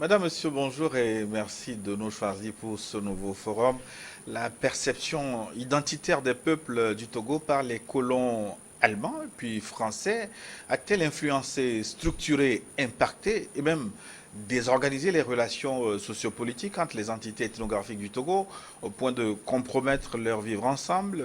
Madame, Monsieur, bonjour et merci de nous choisir pour ce nouveau forum. La perception identitaire des peuples du Togo par les colons allemands et puis français a-t-elle influencé, structuré, impacté et même désorganisé les relations sociopolitiques entre les entités ethnographiques du Togo au point de compromettre leur vivre ensemble?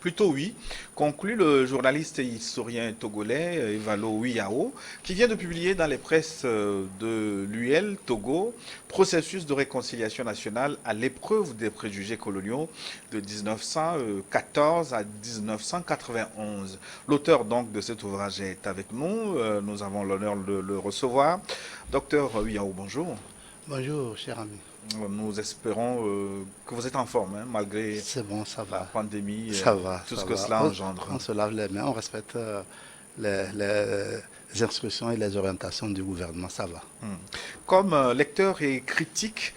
Plutôt oui, conclut le journaliste et historien togolais Evalo Wiao, qui vient de publier dans les presses de l'UL Togo Processus de réconciliation nationale à l'épreuve des préjugés coloniaux de 1914 à 1991. L'auteur donc de cet ouvrage est avec nous. Nous avons l'honneur de le recevoir. Docteur Wiao, bonjour. Bonjour, cher ami. Nous espérons que vous êtes en forme, hein, malgré C'est bon, ça la va. pandémie, Ça va, tout ça ce que va. cela engendre. On se lave les mains, on respecte les instructions et les orientations du gouvernement, ça va. Hmm. Comme lecteur et critique,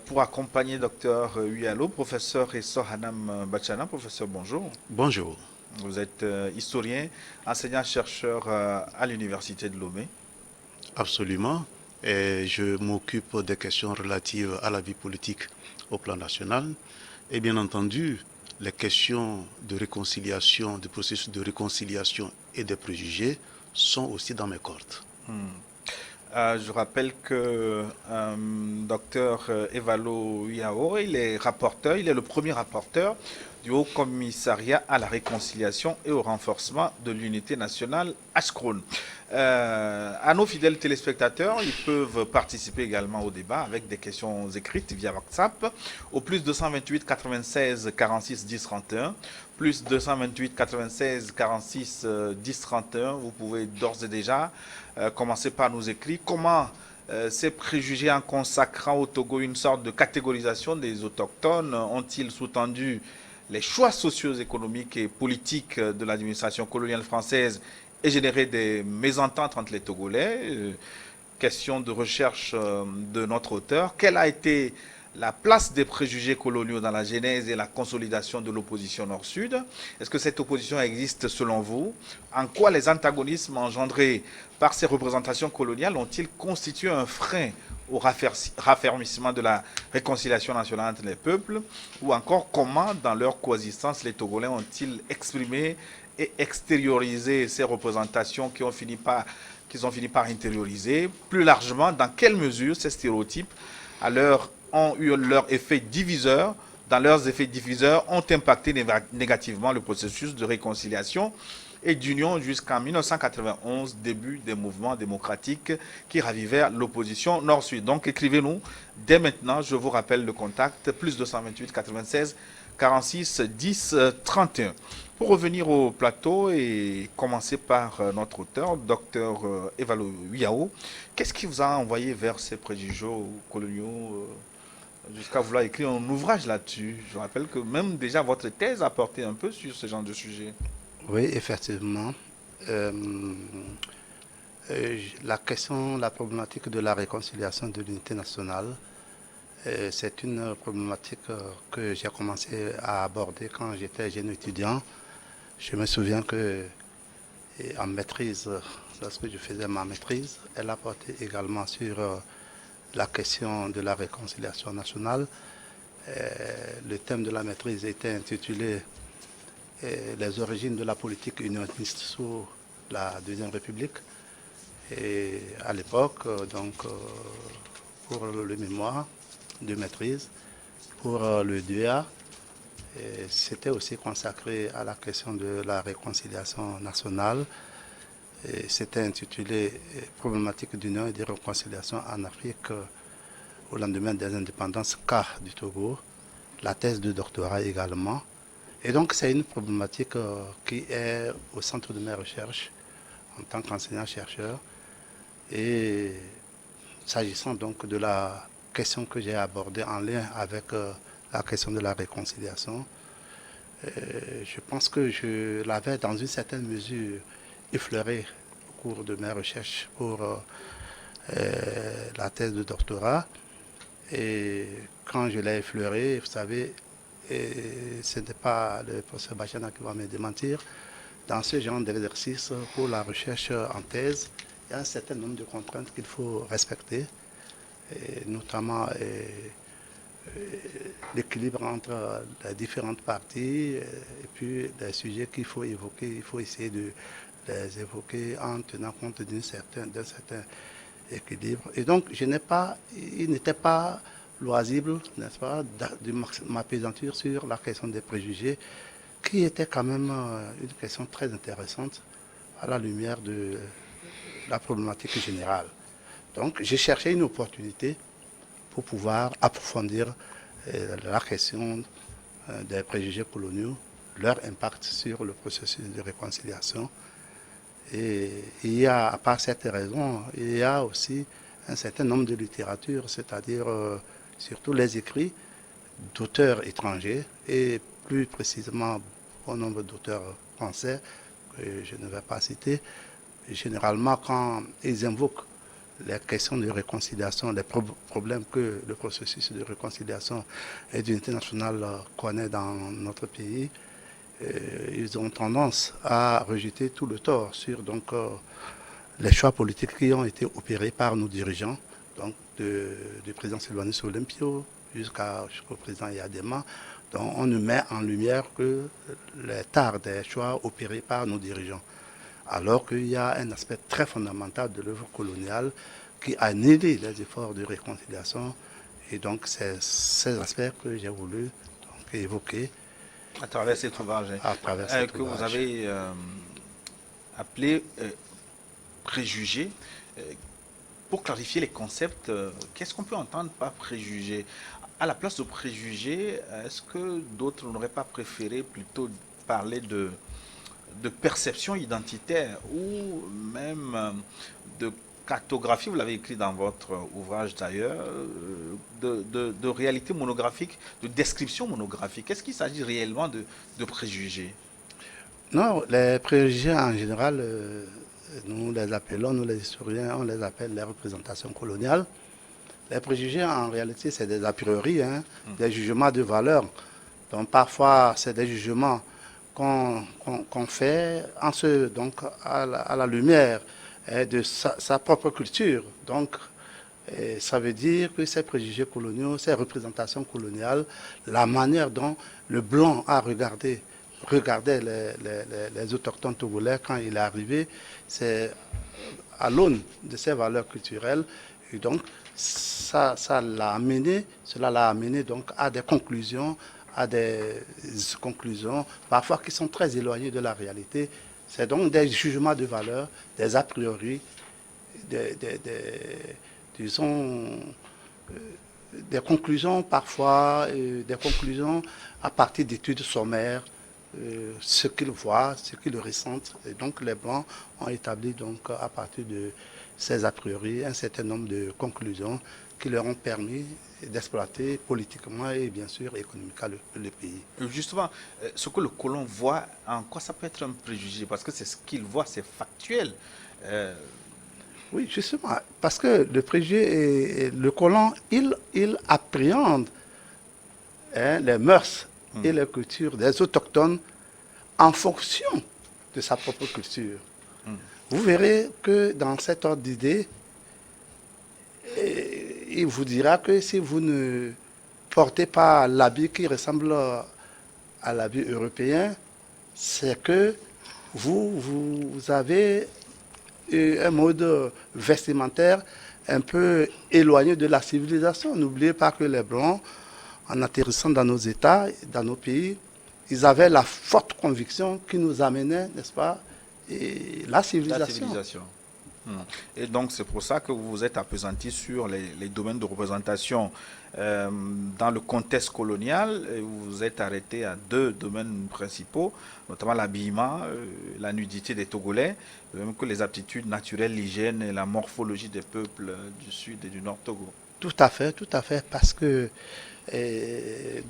pour accompagner Dr Uyalo, professeur et Sohanam Bachana, professeur, bonjour. Bonjour. Vous êtes historien, enseignant-chercheur à l'Université de Lomé. Absolument. Et je m'occupe des questions relatives à la vie politique au plan national. Et bien entendu, les questions de réconciliation, du processus de réconciliation et des préjugés sont aussi dans mes cordes. Hmm. Je rappelle que docteur Evalo Yao, il est le premier rapporteur du Haut Commissariat à la réconciliation et au renforcement de l'unité nationale Ashkron. À nos fidèles téléspectateurs, ils peuvent participer également au débat avec des questions écrites via WhatsApp au plus 228 96 46 10 31. Plus 228 96 46 10 31. Vous pouvez d'ores et déjà commencer par nous écrire comment ces préjugés en consacrant au Togo une sorte de catégorisation des autochtones ont-ils sous-tendu les choix socio-économiques et politiques de l'administration coloniale française et généré des mésententes entre les Togolais? Question de recherche de notre auteur. Quelle a été la place des préjugés coloniaux dans la genèse et la consolidation de l'opposition nord-sud? Est-ce que cette opposition existe selon vous? En quoi les antagonismes engendrés par ces représentations coloniales ont-ils constitué un frein au raffermissement de la réconciliation nationale entre les peuples? Ou encore, comment, dans leur coexistence, les Togolais ont-ils exprimé et extériorisé ces représentations qui ont fini par qu'ils ont fini par intérioriser? Plus largement, dans quelle mesure ces stéréotypes ont eu leur effet diviseur, dans leurs effets diffuseurs, ont impacté négativement le processus de réconciliation et d'union jusqu'en 1991, début des mouvements démocratiques qui ravivèrent l'opposition nord-sud. Donc écrivez-nous dès maintenant, je vous rappelle le contact, plus 228 96 46 10 31. Pour revenir au plateau et commencer par notre auteur, docteur Evalo Wiao, qu'est-ce qui vous a envoyé vers ces préjugés coloniaux jusqu'à vouloir écrire un ouvrage là-dessus? Je rappelle que même déjà votre thèse a porté un peu sur ce genre de sujet. Oui, effectivement. Euh, la question, la problématique de la réconciliation de l'unité nationale, c'est une problématique que j'ai commencé à aborder quand j'étais jeune étudiant. Je me souviens que en maîtrise, lorsque je faisais ma maîtrise, elle a porté également sur la question de la réconciliation nationale. Le thème de la maîtrise était intitulé Les origines de la politique unioniste sous la Deuxième République. Et à l'époque, pour le mémoire de maîtrise, pour le DEA, c'était aussi consacré à la question de la réconciliation nationale. C'était intitulé Problématique d'union et de réconciliation en Afrique au lendemain des indépendances K du Togo. La thèse de doctorat également. Et donc c'est une problématique qui est au centre de mes recherches en tant qu'enseignant-chercheur. Et s'agissant donc de la question que j'ai abordée en lien avec la question de la réconciliation, je pense que je l'avais dans une certaine mesure effleuré au cours de mes recherches pour la thèse de doctorat. Et quand je l'ai effleuré, vous savez, ce n'est pas le professeur Bachana qui va me démentir, dans ce genre d'exercice pour la recherche en thèse, il y a un certain nombre de contraintes qu'il faut respecter. et notamment l'équilibre entre les différentes parties et puis les sujets qu'il faut évoquer, il faut essayer de les évoquer en tenant compte d'un certain équilibre. Et donc, il n'était pas loisible, n'est-ce pas, de m'appesantir sur la question des préjugés, qui était quand même une question très intéressante à la lumière de la problématique générale. Donc, j'ai cherché une opportunité pour pouvoir approfondir la question des préjugés coloniaux, leur impact sur le processus de réconciliation. Et il y a, à part cette raison, il y a aussi un certain nombre de littératures, c'est-à-dire surtout les écrits d'auteurs étrangers et plus précisément un nombre d'auteurs français que je ne vais pas citer. Généralement, quand ils invoquent les questions de réconciliation, les problèmes que le processus de réconciliation et d'unité nationale connaît dans notre pays, ils ont tendance à rejeter tout le tort sur les choix politiques qui ont été opérés par nos dirigeants, donc du président Sylvanus Olympio jusqu'au président Yadema. Donc on ne met en lumière que les tares des choix opérés par nos dirigeants. Alors qu'il y a un aspect très fondamental de l'œuvre coloniale qui a annihilé les efforts de réconciliation. Et donc c'est ces aspects que j'ai voulu évoquer À travers cet ouvrage à travers cet que vous ouvrage. avez appelé préjugés. Pour clarifier les concepts, qu'est-ce qu'on peut entendre par préjugés? À la place de préjugés, est-ce que d'autres n'auraient pas préféré plutôt parler de perception identitaire ou même de cartographie, vous l'avez écrit dans votre ouvrage d'ailleurs, de réalité monographique, de description monographique? Est-ce qu'il s'agit réellement de préjugés? Non, les préjugés en général, nous les historiens, on les appelle les représentations coloniales. Les préjugés en réalité, c'est des a priori, hein, des jugements de valeur. Donc parfois, c'est des jugements qu'on fait donc, à la lumière de sa propre culture. Donc, ça veut dire que ces préjugés coloniaux, ces représentations coloniales, la manière dont le blanc a regardait les autochtones togolais quand il est arrivé, c'est à l'aune de ces valeurs culturelles. Et donc, cela l'a amené donc à des conclusions parfois qui sont très éloignées de la réalité. C'est donc des jugements de valeur, des a priori, disons, des conclusions parfois, des conclusions à partir d'études sommaires, ce qu'ils voient, ce qu'ils ressentent. Et donc les Blancs ont établi donc à partir de ces a priori un certain nombre de conclusions qui leur ont permis d'exploiter politiquement et bien sûr économiquement le pays. Justement, ce que le colon voit, en quoi ça peut être un préjugé? Parce que c'est ce qu'il voit, c'est factuel. Euh, Oui, justement, parce que le préjugé, le colon, il appréhende les mœurs et les cultures des autochtones en fonction de sa propre culture. Vous verrez que dans cet ordre d'idée, il vous dira que si vous ne portez pas l'habit qui ressemble à l'habit européen, c'est que vous avez un mode vestimentaire un peu éloigné de la civilisation. N'oubliez pas que les Blancs, en atterrissant dans nos États, dans nos pays, ils avaient la forte conviction qui nous amenait, n'est-ce pas, et la la civilisation. civilisation. Et donc, c'est pour ça que vous vous êtes appesanti sur les domaines de représentation dans le contexte colonial. Et vous vous êtes arrêté à deux domaines principaux, notamment l'habillement, la nudité des Togolais, de même que les aptitudes naturelles, l'hygiène et la morphologie des peuples du sud et du nord Togo. Tout à fait, parce que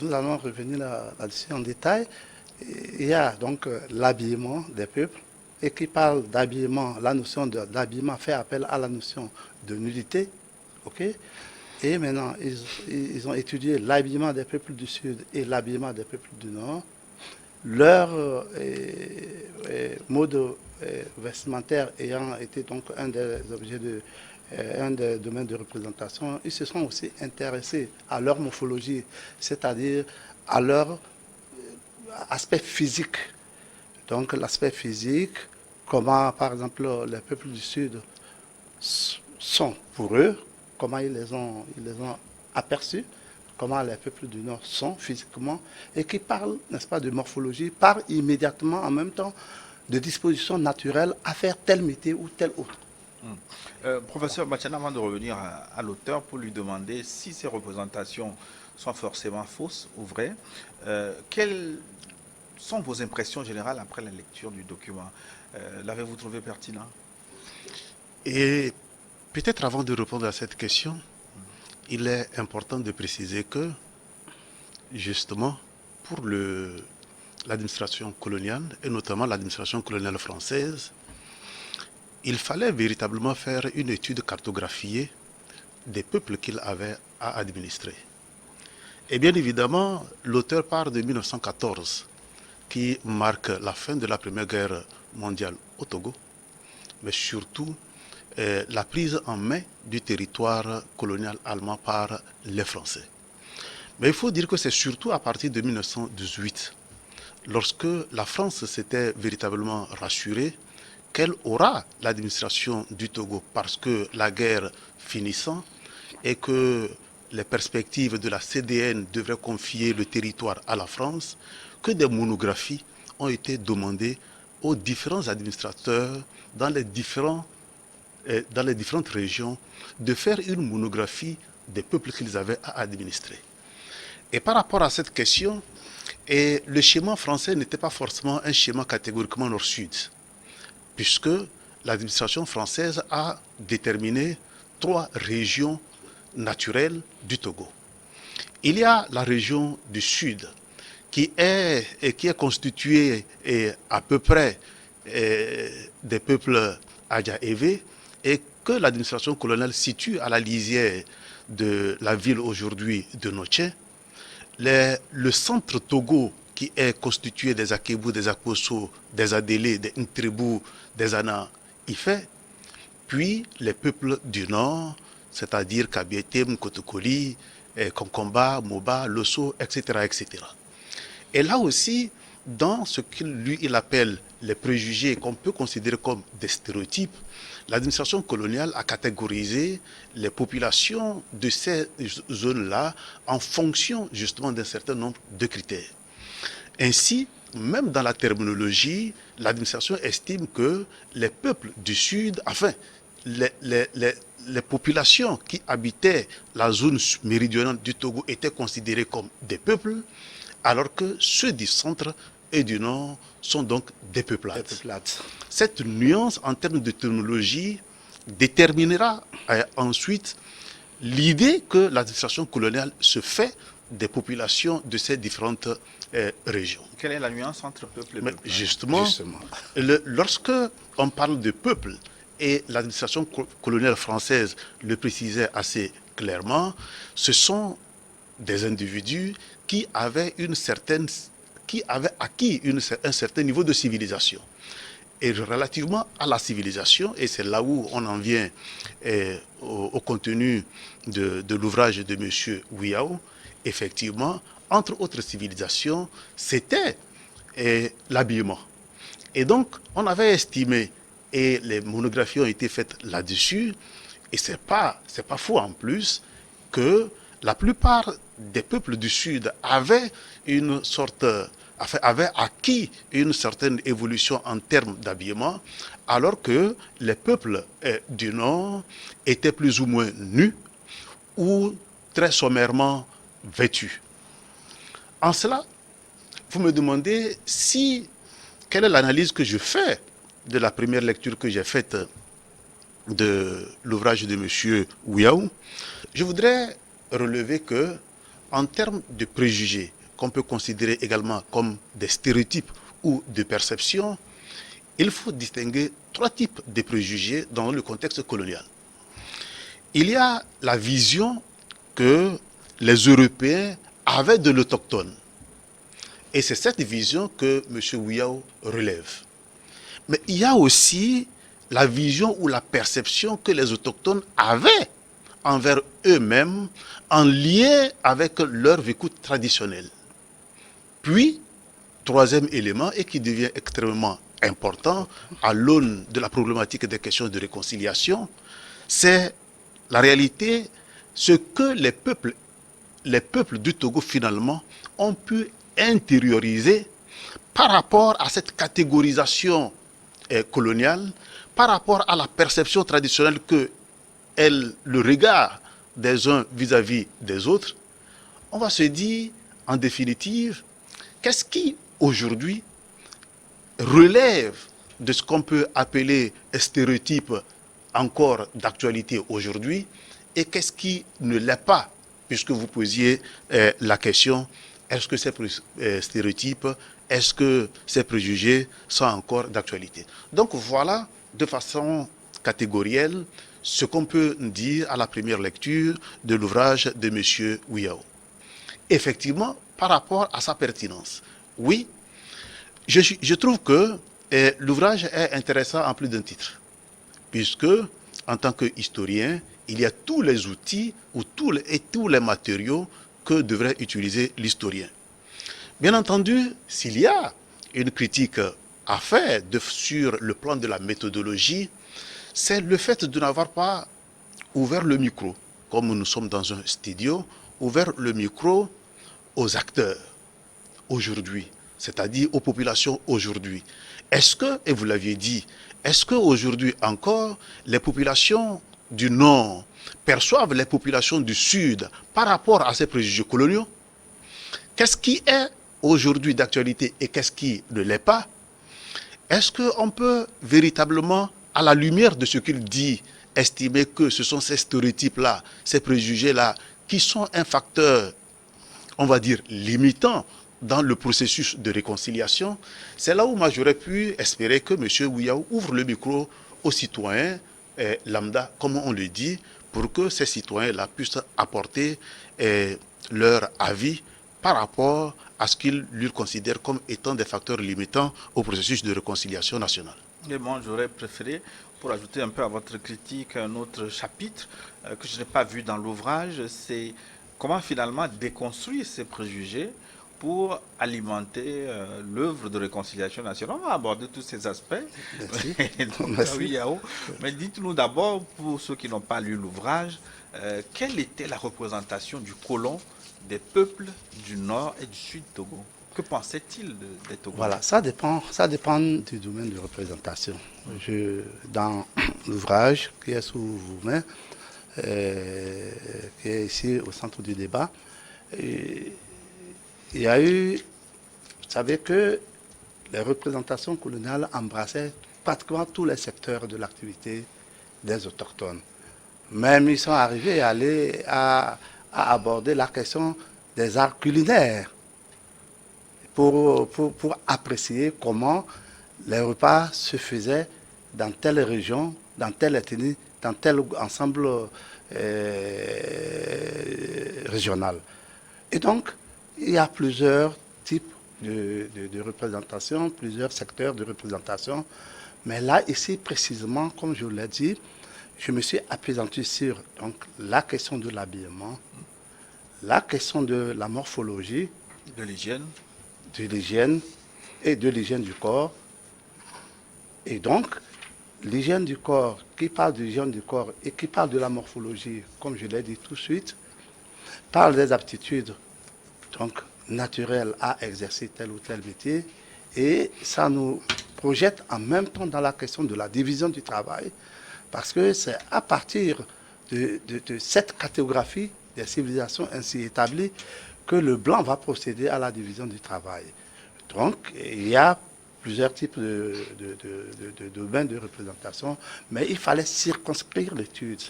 nous allons revenir là-dessus en détail. Il y a donc l'habillement des peuples, et qui parle d'habillement, la notion d'habillement fait appel à la notion de nudité, ok? Et maintenant, ils ont étudié l'habillement des peuples du Sud et l'habillement des peuples du Nord. Leur mode vestimentaire ayant été donc un des objets un des domaines de représentation, ils se sont aussi intéressés à leur morphologie, c'est-à-dire à leur aspect physique. Donc l'aspect physique, comment par exemple les peuples du Sud sont pour eux, comment ils les ont aperçus, comment les peuples du Nord sont physiquement, et qui parlent, n'est-ce pas, de morphologie, parlent immédiatement en même temps de dispositions naturelles à faire tel métier ou tel autre. Professeur Bachana, avant de revenir à l'auteur pour lui demander si ces représentations sont forcément fausses ou vraies, quelles sont vos impressions générales après la lecture du document? L'avez-vous trouvé pertinent? Et peut-être avant de répondre à cette question, il est important de préciser que, justement, pour l'administration coloniale, et notamment l'administration coloniale française, il fallait véritablement faire une étude cartographiée des peuples qu'il avait à administrer. Et bien évidemment, l'auteur part de 1914, qui marque la fin de la Première Guerre mondiale au Togo, mais surtout la prise en main du territoire colonial allemand par les Français. Mais il faut dire que c'est surtout à partir de 1918, lorsque la France s'était véritablement rassurée qu'elle aura l'administration du Togo parce que la guerre finissant et que les perspectives de la CDN devraient confier le territoire à la France, que des monographies ont été demandées aux différents administrateurs dans les différentes régions de faire une monographie des peuples qu'ils avaient à administrer. Et par rapport à cette question, le schéma français n'était pas forcément un schéma catégoriquement nord-sud, puisque l'administration française a déterminé 3 régions naturelles du Togo. Il y a la région du sud, qui est constituée à peu près des peuples Adja-Evé, et que l'administration coloniale situe à la lisière de la ville aujourd'hui de Noché. Le centre Togo, qui est constitué des Akebou, des Akoso, des Adélé, des Ntrebou, des Ana Ifé, puis les peuples du nord, c'est-à-dire Kabietem, Kotokoli, Konkomba, Moba, Loso, etc., etc. Et là aussi, dans ce qu'il appelle les préjugés qu'on peut considérer comme des stéréotypes, l'administration coloniale a catégorisé les populations de ces zones-là en fonction justement d'un certain nombre de critères. Ainsi, même dans la terminologie, l'administration estime que les peuples du Sud, enfin, les populations qui habitaient la zone méridionale du Togo étaient considérées comme des peuples, alors que ceux du centre et du nord sont donc des peuplades. Cette nuance en termes de terminologie déterminera ensuite l'idée que l'administration coloniale se fait des populations de ces différentes régions. Quelle est la nuance entre peuple et peuple? Justement, lorsque on parle de peuple, et l'administration coloniale française le précisait assez clairement, ce sont des individus qui avaient acquis un certain niveau de civilisation. Et relativement à la civilisation, et c'est là où on en vient au contenu de l'ouvrage de M. Wiao, effectivement, entre autres civilisations, c'était l'habillement. Et donc, on avait estimé, et les monographies ont été faites là-dessus, et c'est pas faux en plus, que la plupart des peuples du Sud avaient acquis une certaine évolution en termes d'habillement, alors que les peuples du Nord étaient plus ou moins nus ou très sommairement vêtus. En cela, vous me demandez quelle est l'analyse que je fais de la première lecture que j'ai faite de l'ouvrage de M. Wiao. Je voudrais relever que, en termes de préjugés, qu'on peut considérer également comme des stéréotypes ou de perceptions, il faut distinguer 3 types de préjugés dans le contexte colonial. Il y a la vision que les Européens avaient de l'autochtone. Et c'est cette vision que M. Wiao relève. Mais il y a aussi la vision ou la perception que les autochtones avaient envers eux-mêmes en lien avec leur vécu traditionnel. Puis, troisième élément, et qui devient extrêmement important à l'aune de la problématique des questions de réconciliation, c'est la réalité, ce que les peuples du Togo finalement ont pu intérioriser par rapport à cette catégorisation coloniale, par rapport à la perception traditionnelle que le regard des uns vis-à-vis des autres. On va se dire, en définitive, qu'est-ce qui aujourd'hui relève de ce qu'on peut appeler stéréotype encore d'actualité aujourd'hui, et qu'est-ce qui ne l'est pas, puisque vous posiez la question, est-ce que ces stéréotypes, est-ce que ces préjugés sont encore d'actualité? Donc voilà, de façon catégorielle, ce qu'on peut dire à la première lecture de l'ouvrage de M. Wiao. Effectivement, par rapport à sa pertinence, oui, je trouve que l'ouvrage est intéressant en plus d'un titre, puisque, en tant qu'historien, il y a tous les outils et tous les matériaux que devrait utiliser l'historien. Bien entendu, s'il y a une critique à faire sur le plan de la méthodologie, c'est le fait de n'avoir pas ouvert le micro, comme nous sommes dans un studio, ouvert le micro aux acteurs aujourd'hui, c'est-à-dire aux populations aujourd'hui. Est-ce que, et vous l'aviez dit, est-ce qu'aujourd'hui encore, les populations du Nord perçoivent les populations du Sud par rapport à ces préjugés coloniaux? Qu'est-ce qui est aujourd'hui d'actualité et qu'est-ce qui ne l'est pas? Est-ce qu'on peut véritablement, à la lumière de ce qu'il dit, estimer que ce sont ces stéréotypes-là, ces préjugés-là, qui sont un facteur, on va dire, limitant dans le processus de réconciliation? C'est là où moi j'aurais pu espérer que M. Wiao ouvre le micro aux citoyens lambda, comme on le dit, pour que ces citoyens-là puissent apporter leur avis par rapport à ce qu'ils lui considèrent comme étant des facteurs limitants au processus de réconciliation nationale. Et moi, j'aurais préféré, pour ajouter un peu à votre critique, un autre chapitre que je n'ai pas vu dans l'ouvrage, c'est comment finalement déconstruire ces préjugés pour alimenter l'œuvre de réconciliation nationale. On va aborder tous ces aspects. Merci. Donc, Merci. oui, Yao. Mais dites-nous d'abord, pour ceux qui n'ont pas lu l'ouvrage, quelle était la représentation du colon des peuples du Nord et du Sud Togo? Que pensait-il des Togolais? Voilà, ça dépend du domaine de représentation. Dans l'ouvrage qui est sous vos mains, qui est ici au centre du débat, il y a eu, vous savez que les représentations coloniales embrassaient pratiquement tous les secteurs de l'activité des autochtones. Même ils sont arrivés à aborder la question des arts culinaires pour apprécier comment les repas se faisaient dans telle région, dans telle ethnie, dans tel ensemble régional. Et donc, il y a plusieurs types de représentation, plusieurs secteurs de représentation. Mais là, ici, précisément, comme je vous l'ai dit, je me suis appesanti sur donc, la question de l'habillement, la question de la morphologie, De l'hygiène. de l'hygiène et de l'hygiène du corps. Et donc, l'hygiène du corps, qui parle de l'hygiène du corps et qui parle de la morphologie, comme je l'ai dit tout de suite, parle des aptitudes donc, naturelles à exercer tel ou tel métier. Et ça nous projette en même temps dans la question de la division du travail, parce que c'est à partir de cette cartographie des civilisations ainsi établies que le blanc va procéder à la division du travail. Donc, il y a plusieurs types de domaines de représentation, mais il fallait circonscrire l'étude.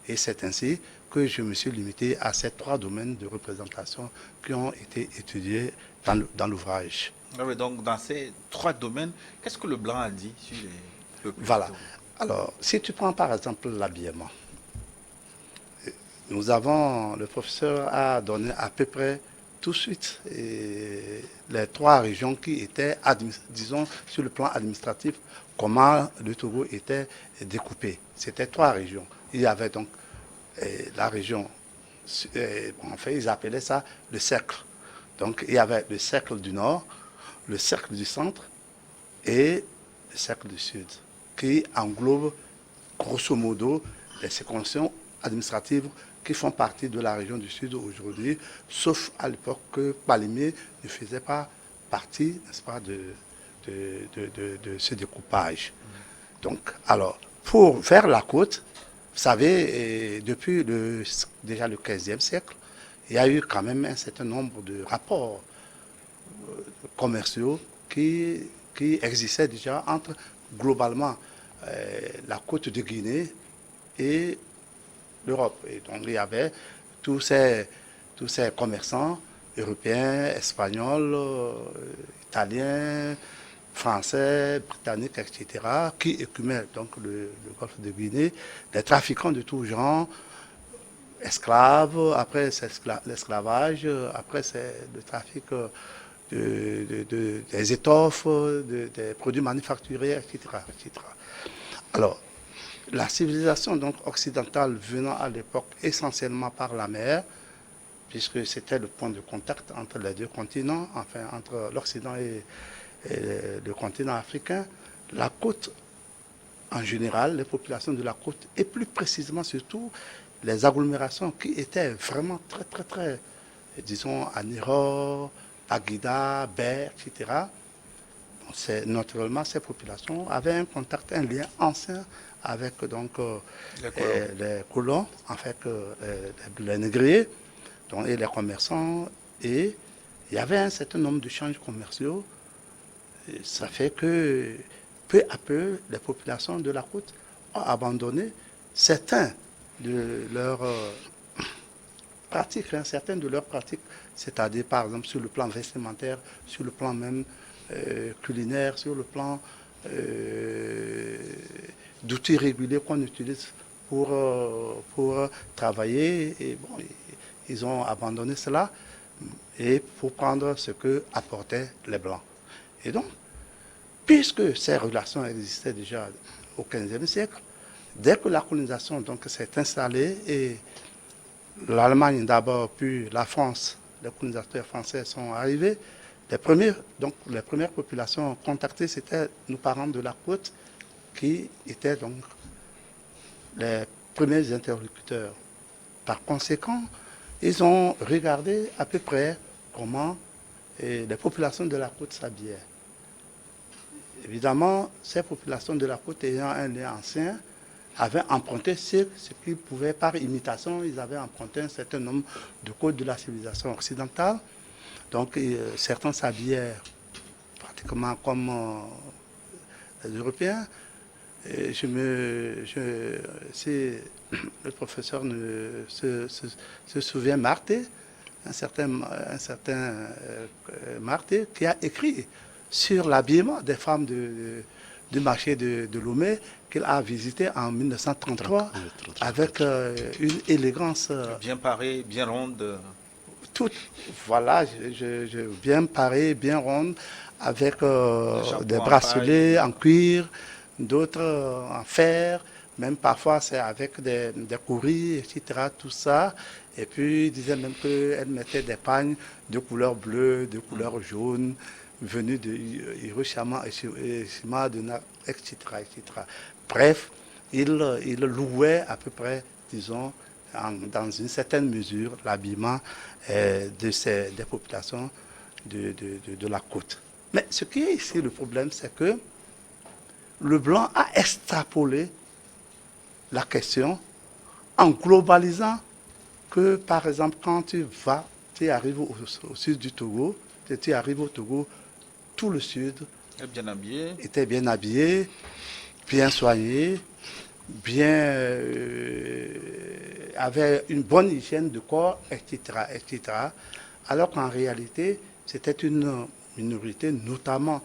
Et c'est ainsi que je me suis limité à ces 3 domaines de représentation qui ont été étudiés dans l'ouvrage. Donc, dans ces 3 domaines, qu'est-ce que le blanc a dit sur les peuples? Voilà. Alors, si tu prends par exemple l'habillement, le professeur a donné à peu près tout de suite les trois régions qui étaient, disons, sur le plan administratif, comment le Togo était découpé. C'était trois régions. Il y avait donc la région, en fait, ils appelaient ça le cercle. Donc, il y avait le cercle du nord, le cercle du centre et le cercle du sud, qui englobe grosso modo les circonscriptions administratives qui font partie de la région du Sud aujourd'hui, sauf à l'époque que Palimé ne faisait pas partie, n'est-ce pas, de ce découpage. Donc, alors, pour faire la côte, vous savez, depuis déjà le 15e siècle, il y a eu quand même un certain nombre de rapports commerciaux qui existaient déjà entre, globalement, la côte de Guinée et l'Europe. Et donc, il y avait tous ces commerçants européens, espagnols, italiens, français, britanniques, etc., qui écumaient donc le golfe de Guinée, des trafiquants de tout genre, esclaves, après c'est l'esclavage, après c'est le trafic des étoffes, des produits manufacturés, etc., etc. Alors, la civilisation donc occidentale venant à l'époque essentiellement par la mer, puisque c'était le point de contact entre les deux continents, enfin entre l'Occident et le continent africain, la côte en général, les populations de la côte, et plus précisément surtout les agglomérations qui étaient vraiment très, très, très, disons, à Niro, Aguida, Ber, etc. Naturellement, ces populations avaient un contact, un lien ancien avec donc les colons, en fait, les négriers et les commerçants. Et il y avait un certain nombre d'échanges commerciaux. Et ça fait que peu à peu, les populations de la côte ont abandonné certains de leurs pratiques, c'est-à-dire par exemple sur le plan vestimentaire, sur le plan même culinaire, sur le plan d'outils réguliers qu'on utilise pour travailler. Et bon, ils ont abandonné cela et pour prendre ce que apportaient les Blancs. Et donc, puisque ces relations existaient déjà au XVe siècle, dès que la colonisation s'est installée et l'Allemagne d'abord, puis la France, les colonisateurs français sont arrivés, les premières populations contactées, c'était nos parents de la côte qui étaient donc les premiers interlocuteurs. Par conséquent, ils ont regardé à peu près comment les populations de la côte s'habillaient. Évidemment, ces populations de la côte ayant un lien ancien avaient emprunté ce qu'ils pouvaient par imitation, ils avaient emprunté un certain nombre de codes de la civilisation occidentale. Donc certains s'habillaient pratiquement comme les Européens. Et si le professeur se souvient, Marté, un certain Marté, qui a écrit sur l'habillement des femmes du marché de Lomé, qu'il a visité en 1933 avec une élégance bien parée, bien ronde. Voilà, bien parée, bien ronde, avec des bracelets en cuir, d'autres en fer, même parfois c'est avec des courries, etc., tout ça. Et puis il disait même qu'elle mettait des pagnes de couleur bleue, de couleur jaune, venus de Hiroshima, etc., etc. Bref, il louait à peu près, disons, dans une certaine mesure, l'habillement des populations de la côte. Mais ce qui est ici le problème, c'est que le blanc a extrapolé la question en globalisant que, par exemple, quand tu arrives au sud du Togo, tu arrives au Togo, tout le sud était bien habillé, bien soigné, avait une bonne hygiène de corps, etc., etc. Alors qu'en réalité, c'était une minorité, notamment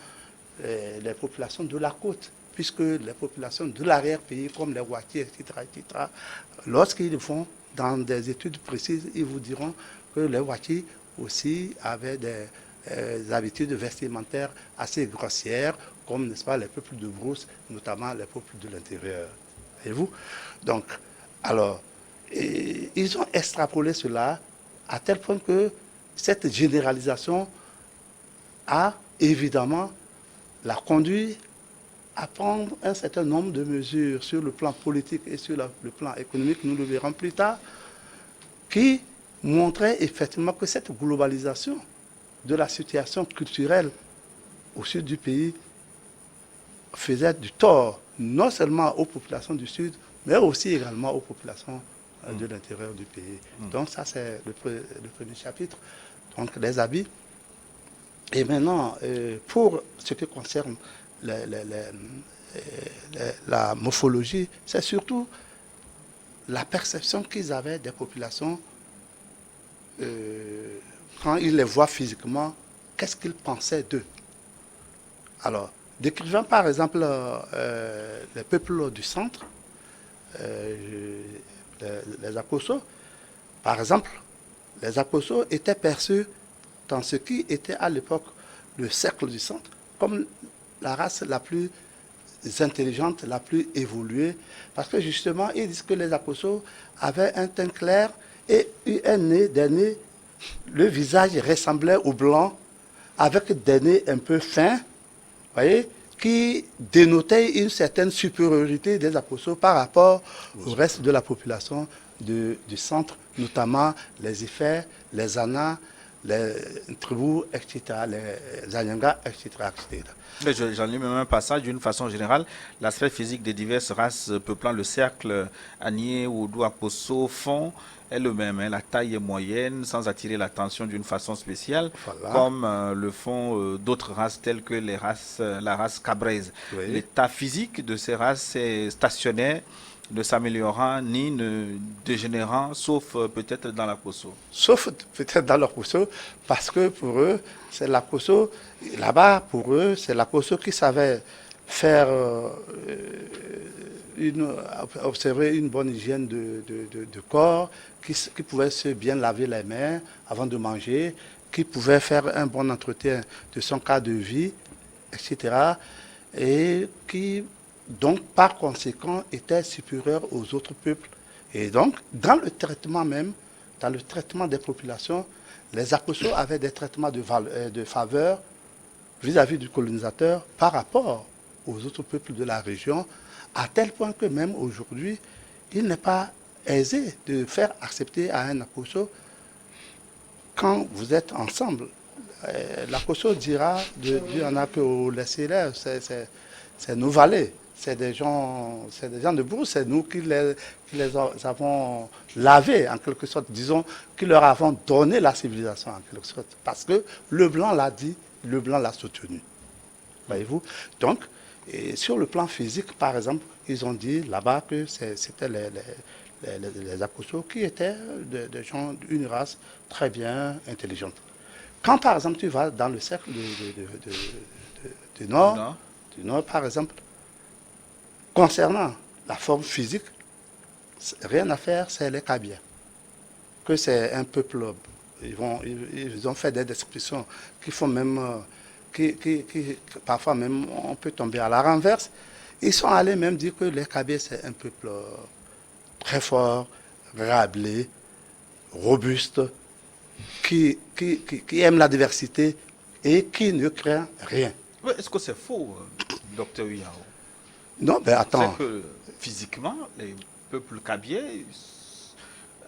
les populations de la côte, puisque les populations de l'arrière-pays, comme les Wati, etc., lorsqu'ils vont dans des études précises, ils vous diront que les Wati aussi avaient des habitudes vestimentaires assez grossières, comme, n'est-ce pas, les peuples de brousse, notamment les peuples de l'intérieur. Voyez-vous? Donc, alors, ils ont extrapolé cela à tel point que cette généralisation a évidemment la conduit à prendre un certain nombre de mesures sur le plan politique et sur le plan économique, nous le verrons plus tard, qui montraient effectivement que cette globalisation de la situation culturelle au sud du pays faisait du tort non seulement aux populations du sud, mais aussi également aux populations de l'intérieur du pays. Donc ça, c'est le premier chapitre, donc les habits. Et maintenant, pour ce qui concerne la morphologie, c'est surtout la perception qu'ils avaient des populations quand ils les voient physiquement, qu'est-ce qu'ils pensaient d'eux. Alors, décrivant par exemple les peuples du centre, les Akoso, par exemple, les Akoso étaient perçus dans ce qui était à l'époque le cercle du centre comme la race la plus intelligente, la plus évoluée, parce que justement, ils disent que les Akoso avaient un teint clair et un nez, des nez, le visage ressemblait au blanc, avec des nez un peu fins, voyez, qui dénotait une certaine supériorité des Akoso par rapport au reste de la population du centre, notamment les Ifè, les Ana, les tribus, etc., les Anyangas, etc., etc. J'en lis même un passage. D'une façon générale, l'aspect physique des diverses races peuplant le cercle Anié, Oudou, Akoso, fond est le même. Hein. La taille est moyenne, sans attirer l'attention d'une façon spéciale, voilà, comme le font d'autres races telles que la race cabraise. Oui. L'état physique de ces races est stationnaire, ne s'améliorant ni ne dégénérant, sauf peut-être dans l'Akoso. Sauf peut-être dans l'Akoso, parce que pour eux, c'est l'Akoso, là-bas, pour eux, c'est l'Akoso qui savait faire, observer une bonne hygiène de corps, qui pouvait se bien laver les mains avant de manger, qui pouvait faire un bon entretien de son cadre de vie, etc. Et qui, donc, par conséquent, était supérieur aux autres peuples. Et donc, dans le traitement même, dans le traitement des populations, les Akoso avaient des traitements de faveur vis-à-vis du colonisateur par rapport aux autres peuples de la région, à tel point que même aujourd'hui, il n'est pas aisé de faire accepter à un Akoso quand vous êtes ensemble. L'Akoso dira, Dieu en a que au laisser-là, c'est nos valets. C'est des gens de brousse, c'est nous qui les avons lavés, en quelque sorte, disons, qui leur avons donné la civilisation, en quelque sorte. Parce que le blanc l'a dit, le blanc l'a soutenu. Voyez-vous? Donc, et sur le plan physique, par exemple, ils ont dit là-bas que c'était les Akoso qui étaient des gens d'une race très bien intelligente. Quand, par exemple, tu vas dans le cercle du Nord, par exemple, concernant la forme physique, rien à faire, c'est les Kabyles. Que c'est un peuple, ils ont fait des descriptions qui font même, parfois même on peut tomber à la renverse. Ils sont allés même dire que les Kabyles c'est un peuple très fort, rablé, robuste, qui aime la diversité et qui ne craint rien. Est-ce que c'est faux, docteur Uyao? Non, ben attends. C'est que physiquement, les peuples kabyles,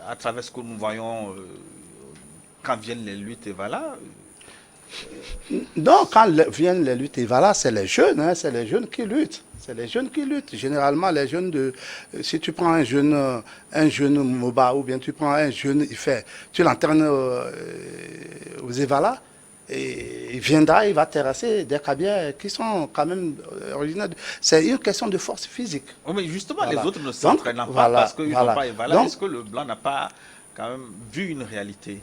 à travers ce que nous voyons quand viennent les luttes et voilà. Non, quand viennent les luttes et voilà, c'est les jeunes, hein, c'est les jeunes qui luttent. C'est les jeunes qui luttent. Généralement, les jeunes de. Si tu prends un jeune Moba ou bien tu prends un jeune Ifè, tu l'entraînes aux Evala. Et il viendra, il va terrasser des Kabyles qui sont quand même originaires. C'est une question de force physique. Oui, mais justement, voilà. Les autres ne s'entraînent pas parce qu'ils n'ont pas évalué. Est-ce que le blanc n'a pas quand même vu une réalité?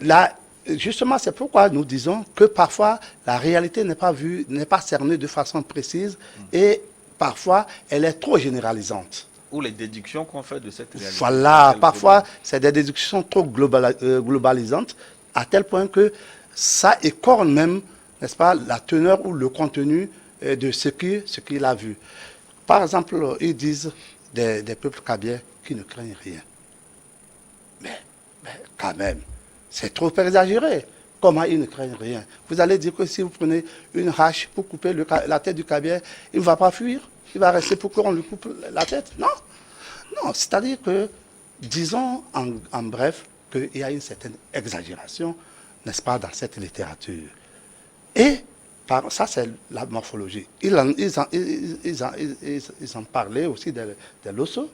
Là, justement, c'est pourquoi nous disons que parfois la réalité n'est pas vue, n'est pas cernée de façon précise et parfois elle est trop généralisante. Ou les déductions qu'on fait de cette réalité. Voilà, parfois c'est des déductions trop globalisantes. à tel point que ça écorne même, n'est-ce pas, la teneur ou le contenu de ce qu'il a vu. Par exemple, ils disent des peuples kabyles qui ne craignent rien. Mais quand même, c'est trop exagéré. Comment ils ne craignent rien? Vous allez dire que si vous prenez une hache pour couper la tête du Kabyle, il ne va pas fuir. Il va rester pour qu'on lui coupe la tête. Non. Non, c'est-à-dire que, disons en bref, qu'il y a une certaine exagération, n'est-ce pas, dans cette littérature. Et ça, c'est la morphologie. Ils en parlaient aussi des Losso,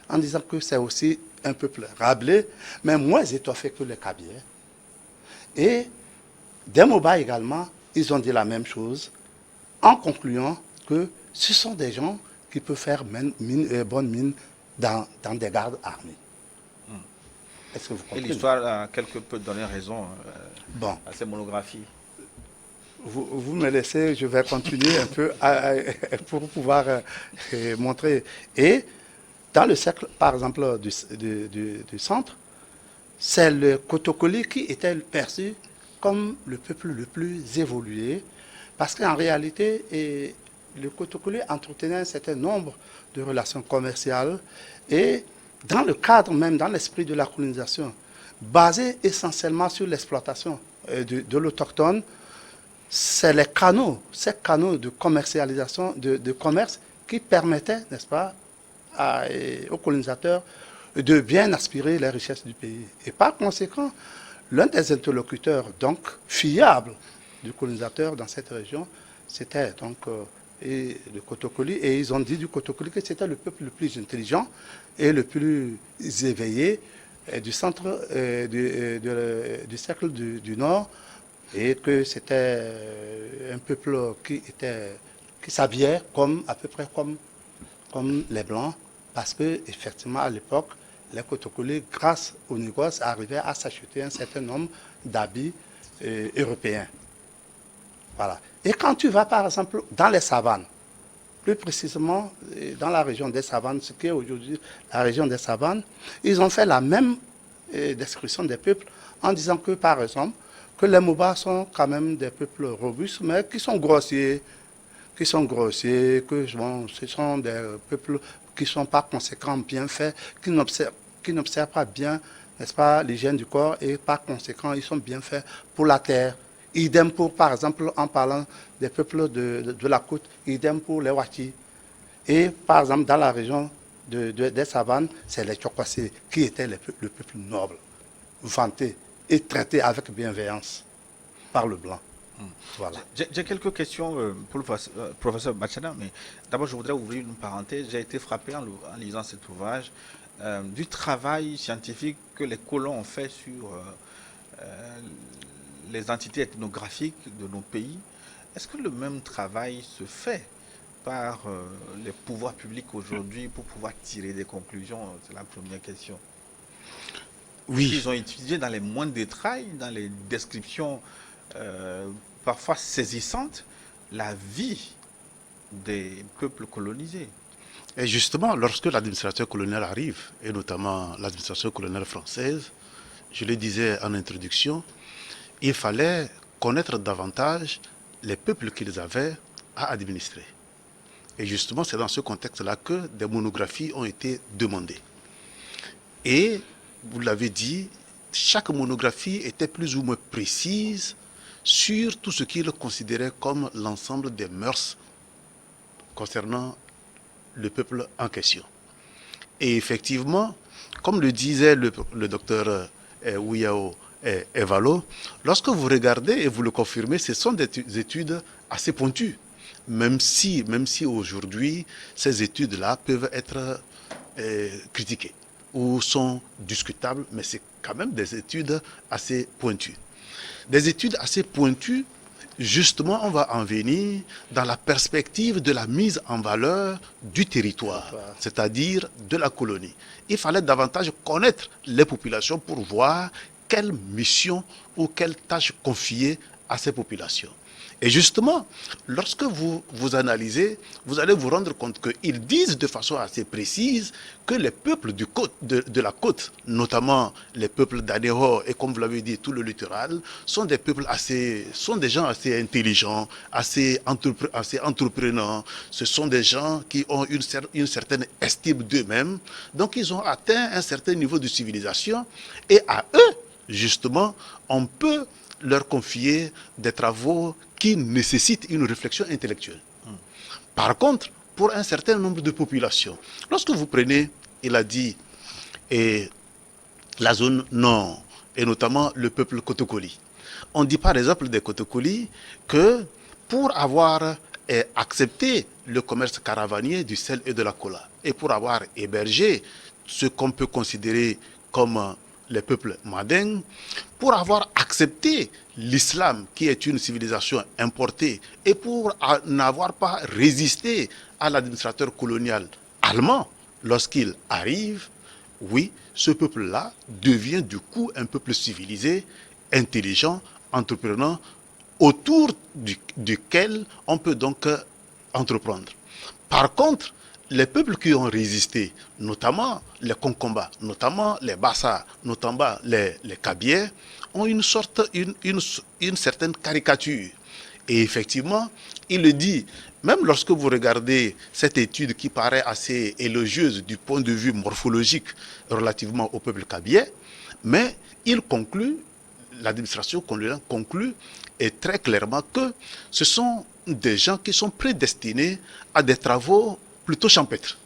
en disant que c'est aussi un peuple rablé, mais moins étoffé que les Kabyles. Et des Moba également, ils ont dit la même chose, en concluant que ce sont des gens qui peuvent faire bonne mine dans des gardes armés. Est-ce que vous comprenez? Et l'histoire a quelque peu donné raison bon. à ces monographies. Vous me laissez, je vais continuer un peu pour pouvoir montrer. Et dans le cercle, par exemple, du centre, c'est le Kotokoli qui était perçu comme le peuple le plus évolué, parce qu'en réalité, le Kotokoli entretenait un certain nombre de relations commerciales et dans le cadre même, dans l'esprit de la colonisation, basé essentiellement sur l'exploitation de l'autochtone, c'est ces canaux de commercialisation, de commerce qui permettaient, n'est-ce pas, aux colonisateurs de bien aspirer les richesses du pays. Et par conséquent, l'un des interlocuteurs donc fiables du colonisateur dans cette région, c'était donc le Kotokoli. Et ils ont dit du Kotokoli que c'était le peuple le plus intelligent et le plus éveillé du centre du cercle du Nord, et que c'était un peuple qui s'habillait à peu près comme les Blancs, parce que effectivement à l'époque, les Kotokoli, grâce aux négoces, arrivaient à s'acheter un certain nombre d'habits européens. Voilà. Et quand tu vas par exemple dans les savanes, plus précisément dans la région des savanes, ce qui est aujourd'hui la région des savanes, ils ont fait la même description des peuples en disant que par exemple, que les Moba sont quand même des peuples robustes, mais qui sont grossiers, que bon, ce sont des peuples qui ne sont pas conséquents, bien faits, qui n'observent pas bien, n'est-ce pas, l'hygiène du corps, et par conséquent, ils sont bien faits pour la terre. Idem pour, par exemple, en parlant des peuples de la côte, idem pour les Wati. Et par exemple, dans la région des savanes, c'est les Tchokwasé qui étaient le peuple noble, vanté et traité avec bienveillance par le blanc. Voilà. J'ai quelques questions pour le professeur Bachana, mais d'abord je voudrais ouvrir une parenthèse. J'ai été frappé en lisant cet ouvrage du travail scientifique que les colons ont fait sur les entités ethnographiques de nos pays. Est-ce que le même travail se fait par les pouvoirs publics aujourd'hui pour pouvoir tirer des conclusions? C'est la première question. Oui. Ils ont étudié dans les moindres détails, dans les descriptions parfois saisissantes, la vie des peuples colonisés. Et justement, lorsque l'administration coloniale arrive, et notamment l'administration coloniale française, je le disais en introduction, il fallait connaître davantage les peuples qu'ils avaient à administrer. Et justement, c'est dans ce contexte-là que des monographies ont été demandées. Et, vous l'avez dit, chaque monographie était plus ou moins précise sur tout ce qu'ils considéraient comme l'ensemble des mœurs concernant le peuple en question. Et effectivement, comme le disait le docteur Ouyao Evalo, lorsque vous regardez et vous le confirmez, ce sont des études assez pointues. Même si aujourd'hui, ces études-là peuvent être critiquées ou sont discutables, mais c'est quand même des études assez pointues. Des études assez pointues, justement, on va en venir dans la perspective de la mise en valeur du territoire, c'est-à-dire de la colonie. Il fallait davantage connaître les populations pour voir quelle mission ou quelle tâche confier à ces populations. Et justement, lorsque vous analysez, vous allez vous rendre compte qu'ils disent de façon assez précise que les peuples de la côte, notamment les peuples d'Adého et comme vous l'avez dit, tout le littoral, sont des gens assez intelligents, assez entreprenants. Ce sont des gens qui ont une certaine estime d'eux-mêmes. Donc ils ont atteint un certain niveau de civilisation et à eux, justement, on peut leur confier des travaux qui nécessitent une réflexion intellectuelle. Par contre, pour un certain nombre de populations, lorsque vous prenez, il a dit, et la zone nord, et notamment le peuple Kotokoli, on dit par exemple des Kotokoli que pour avoir accepté le commerce caravanier du sel et de la cola, et pour avoir hébergé ce qu'on peut considérer comme les peuples madins, pour avoir accepté l'islam qui est une civilisation importée et pour n'avoir pas résisté à l'administrateur colonial allemand lorsqu'il arrive, oui, ce peuple-là devient du coup un peuple civilisé, intelligent, entreprenant, autour duquel on peut donc entreprendre. Par contre, les peuples qui ont résisté, notamment les Konkomba, notamment les Bassa, notamment les Kabyais, ont une certaine caricature. Et effectivement, il le dit, même lorsque vous regardez cette étude qui paraît assez élogieuse du point de vue morphologique relativement au peuple kabyais, mais il conclut, l'administration coloniale conclut, et très clairement que ce sont des gens qui sont prédestinés à des travaux plutôt champêtre.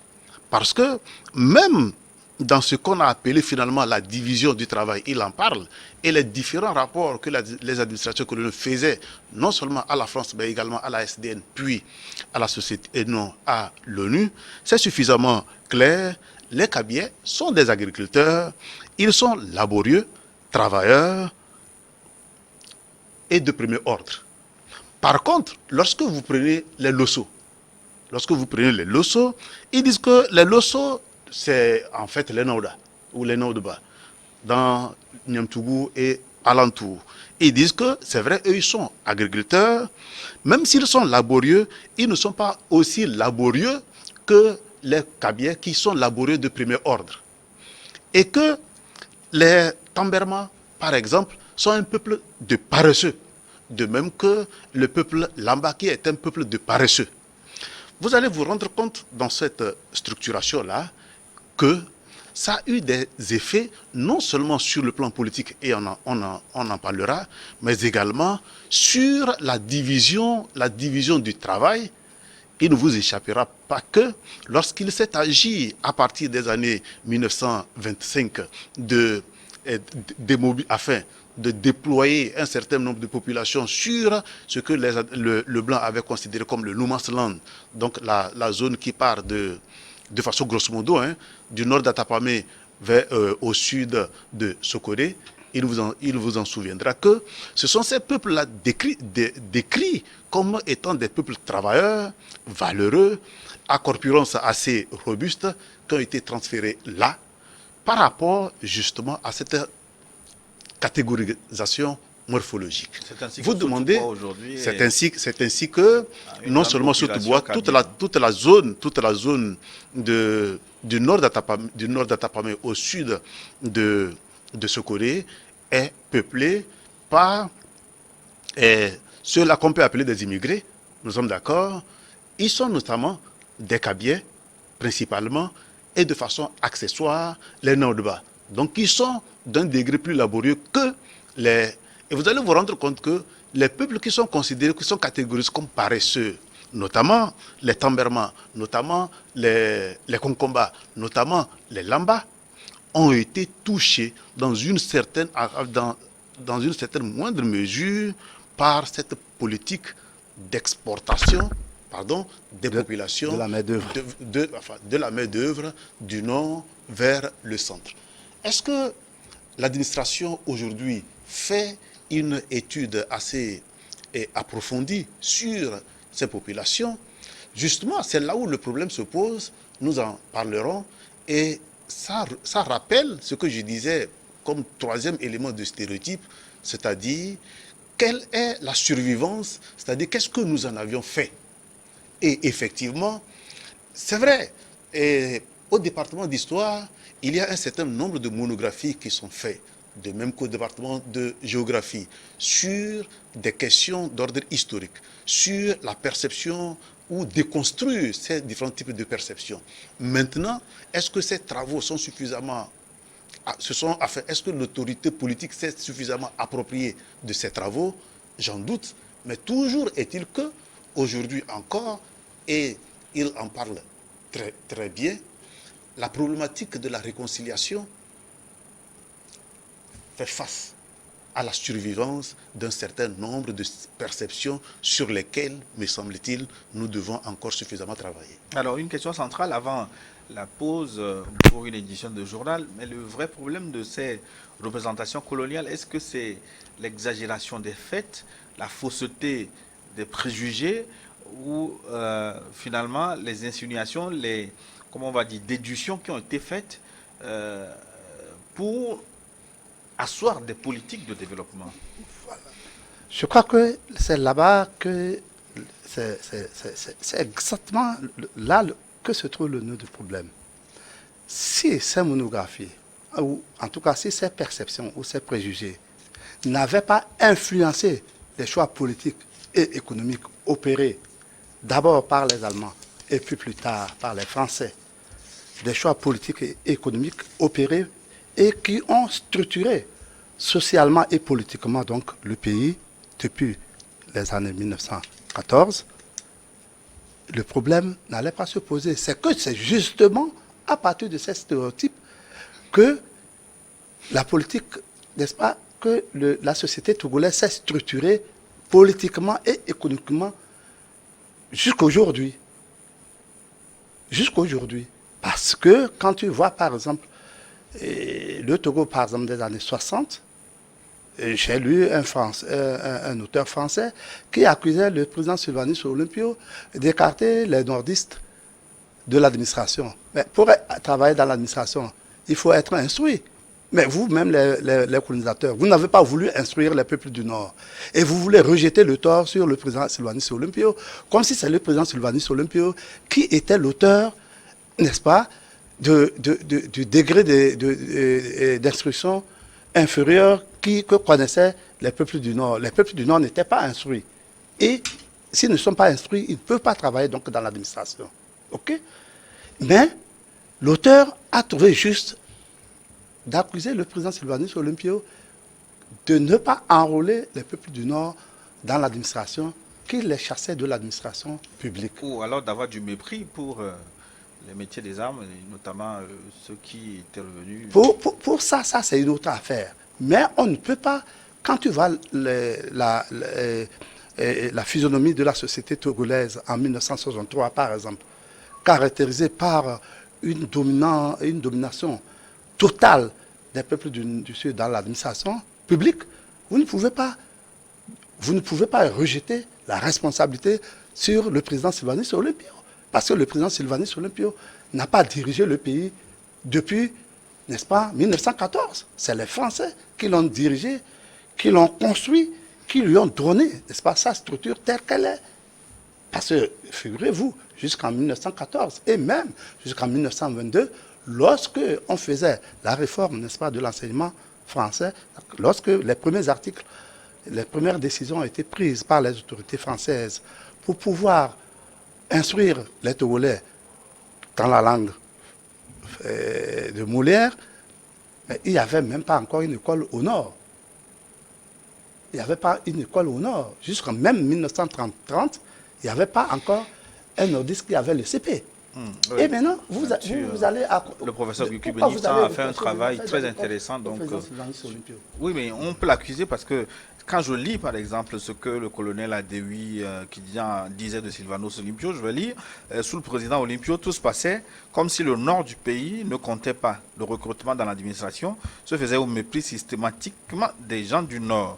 Parce que même dans ce qu'on a appelé finalement la division du travail, il en parle, et les différents rapports que les administrations coloniales faisaient, non seulement à la France, mais également à la SDN, puis à la société, et non à l'ONU, c'est suffisamment clair. Les Kabyais sont des agriculteurs, ils sont laborieux, travailleurs et de premier ordre. Par contre, lorsque vous prenez les Losso, ils disent que les Losso, c'est en fait les Nauda ou les Naudba dans Niamtougou et alentour. Ils disent que c'est vrai, eux ils sont agriculteurs, même s'ils sont laborieux, ils ne sont pas aussi laborieux que les Kabyais qui sont laborieux de premier ordre. Et que les Tamberma, par exemple, sont un peuple de paresseux, de même que le peuple Lamba qui est un peuple de paresseux. Vous allez vous rendre compte dans cette structuration-là que ça a eu des effets non seulement sur le plan politique, et on en parlera, mais également sur la division du travail. Il ne vous échappera pas que lorsqu'il s'est agi à partir des années 1925 afin de déployer un certain nombre de populations sur ce que le blanc avait considéré comme le no man's land, donc la zone qui part de façon grosso modo, du nord d'Atapamé au sud de Sokoré. Il vous en souviendra que ce sont ces peuples-là décrits comme étant des peuples travailleurs, valeureux, à corpulence assez robuste, qui ont été transférés là par rapport justement à cette catégorisation morphologique. Vous demandez, c'est ainsi que non seulement Sotoubois, toute la zone du nord d'Atapamé au sud de Sokoré est peuplée par ceux-là qu'on peut appeler des immigrés. Nous sommes d'accord. Ils sont notamment des Kabyais, principalement, et de façon accessoire, les Naudba. Donc ils sont d'un degré plus laborieux que les... Et vous allez vous rendre compte que les peuples qui sont considérés, qui sont catégorisés comme paresseux, notamment les Tamberma, notamment les Konkomba, notamment les Lamba, ont été touchés dans une certaine moindre mesure par cette politique d'exportation des populations de la main-d'œuvre du nord vers le centre. Est-ce que l'administration aujourd'hui fait une étude assez approfondie sur ces populations? Justement, c'est là où le problème se pose. Nous en parlerons. Et ça rappelle ce que je disais comme troisième élément de stéréotype, c'est-à-dire quelle est la survivance, c'est-à-dire qu'est-ce que nous en avions fait. Et effectivement, c'est vrai, et au département d'histoire, il y a un certain nombre de monographies qui sont faites, de même qu'au département de géographie, sur des questions d'ordre historique, sur la perception ou déconstruire ces différents types de perceptions. Maintenant, est-ce que ces travaux sont suffisamment est-ce que l'autorité politique s'est suffisamment appropriée de ces travaux? J'en doute. Mais toujours est-il que, aujourd'hui encore, et il en parle très, très bien, la problématique de la réconciliation fait face à la survivance d'un certain nombre de perceptions sur lesquelles, me semble-t-il, nous devons encore suffisamment travailler. Alors, une question centrale avant la pause pour une édition de journal, mais le vrai problème de ces représentations coloniales, est-ce que c'est l'exagération des faits, la fausseté des préjugés ou finalement les insinuations, les, comment on va dire, déductions qui ont été faites pour asseoir des politiques de développement? Je crois que c'est là-bas que c'est exactement là que se trouve le nœud du problème. Si ces monographies, ou en tout cas si ces perceptions ou ces préjugés n'avaient pas influencé les choix politiques et économiques opérés d'abord par les Allemands et puis plus tard par les Français, des choix politiques et économiques opérés et qui ont structuré socialement et politiquement donc le pays depuis les années 1914, le problème n'allait pas se poser. C'est que c'est justement à partir de ces stéréotypes que la politique, n'est-ce pas, que la société togolaise s'est structurée politiquement et économiquement jusqu'aujourd'hui. Jusqu'aujourd'hui. Parce que quand tu vois par exemple le Togo par exemple des années 60, j'ai lu un auteur français qui accusait le président Sylvanus Olympio d'écarter les nordistes de l'administration. Mais pour travailler dans l'administration, il faut être instruit. Mais vous-même, les colonisateurs, vous n'avez pas voulu instruire les peuples du Nord. Et vous voulez rejeter le tort sur le président Sylvanus Olympio, comme si c'est le président Sylvanus Olympio qui était l'auteur, n'est-ce pas, du degré d'instruction inférieur que connaissaient les peuples du Nord. Les peuples du Nord n'étaient pas instruits. Et s'ils ne sont pas instruits, ils ne peuvent pas travailler donc dans l'administration. OK? Mais l'auteur a trouvé juste d'accuser le président Sylvanus Olympio de ne pas enrôler les peuples du Nord dans l'administration, qu'il les chassait de l'administration publique. Ou alors d'avoir du mépris pour les métiers des armes, et notamment ceux qui étaient revenus. Pour ça, c'est une autre affaire. Mais on ne peut pas, quand tu vois la physionomie de la société togolaise en 1963, par exemple, caractérisée par une domination totale des peuples du Sud dans l'administration publique, vous ne pouvez pas rejeter la responsabilité sur le président Sylvanus Olympio. Parce que le président Sylvanus Olympio n'a pas dirigé le pays depuis, n'est-ce pas, 1914. C'est les Français qui l'ont dirigé, qui l'ont construit, qui lui ont donné, n'est-ce pas, sa structure telle qu'elle est. Parce que, figurez-vous, jusqu'en 1914 et même jusqu'en 1922, lorsque on faisait la réforme, n'est-ce pas, de l'enseignement français, lorsque les premiers articles, les premières décisions ont été prises par les autorités françaises pour pouvoir instruire les Togolais dans la langue de Molière, mais il n'y avait même pas encore une école au nord. Il n'y avait pas une école au nord. Jusqu'en même 1930, il n'y avait pas encore un nordiste qui avait le CP. Oui. Et maintenant, vous allez... Le professeur Guy Benissa a fait un travail très intéressant. Donc, oui, mais on peut l'accuser parce que quand je lis, par exemple, ce que le colonel Adewi disait de Sylvanus Olympio, je vais lire, sous le président Olympio, tout se passait comme si le nord du pays ne comptait pas. Le recrutement dans l'administration se faisait au mépris systématiquement des gens du nord.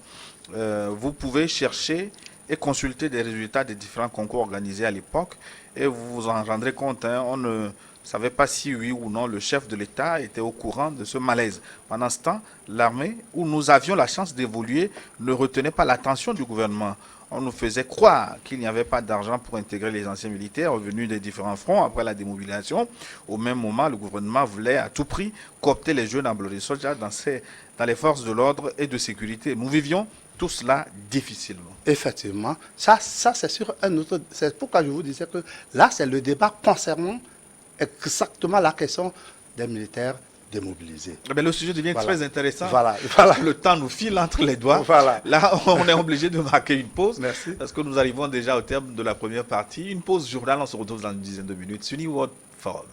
Vous pouvez chercher et consulter des résultats des différents concours organisés à l'époque et vous vous en rendrez compte, hein, on ne ne savait pas si oui ou non le chef de l'État était au courant de ce malaise. Pendant ce temps, l'armée, où nous avions la chance d'évoluer, ne retenait pas l'attention du gouvernement. On nous faisait croire qu'il n'y avait pas d'argent pour intégrer les anciens militaires revenus des différents fronts après la démobilisation. Au même moment, le gouvernement voulait à tout prix coopter les jeunes Bloody Soldiers dans les forces de l'ordre et de sécurité. Nous vivions tout cela difficilement. Effectivement, ça c'est sur un autre. C'est pourquoi je vous disais que là, c'est le débat concernant exactement la question des militaires démobilisés. Mais le sujet devient très intéressant. Voilà. Le temps nous file entre les doigts. Voilà. Là, on est obligé de marquer une pause. Merci. Parce que nous arrivons déjà au terme de la première partie. Une pause journal, on se retrouve dans une dizaine de minutes sur New World Forum.